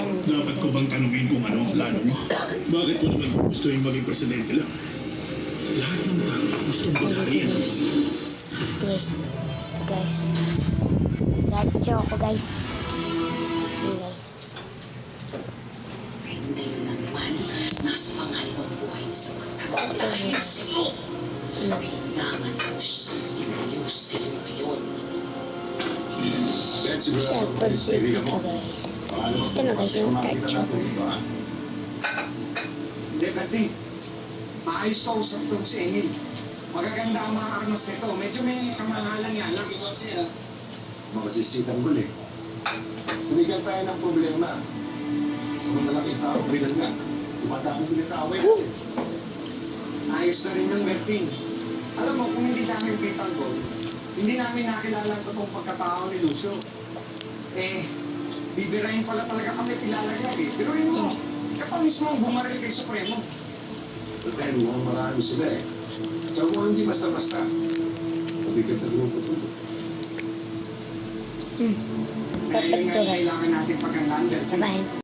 Dapat ko bang tanungin kung ano ang plano mo? Bakit ko naman gusto yung maging presidente lang? Lahat ng tao gustong pagharian. Guys. Dadyo ako guys. Hey guys. Ngayon naman, nasa pangalawang buhay na sa pagkakatahin sa iyo. Kailangan mo siyang inayos sa iyo ngayon. Cellphone dito guys. Ito na guys yung dadyo. Hindi, Berting. Maayos ka usap ko si Emil. Magaganda ang mga armas nito. Medyo may kamahalan nga lang. Makasisitang huli. Binigyan tayo ng problema. Kung malaking tao, bilang nga. Tumatapos pinag-aaway natin. Ayos na rin yung Berting. Alam mo, kung hindi dahil kay Tanggol, hindi namin nakilala ang totoong pagkatao ni Lucio. Bibirahin pala talaga kami ilalagay eh. Pero yun mo, siya pa mismo ang bumaril kay Supremo. Dahil mukhang marami sila eh. Sa mga hindi basta-basta. Mabigat na grupo ito. Kaya nga Kapag kailangan natin pagandaan, Berting. Bye.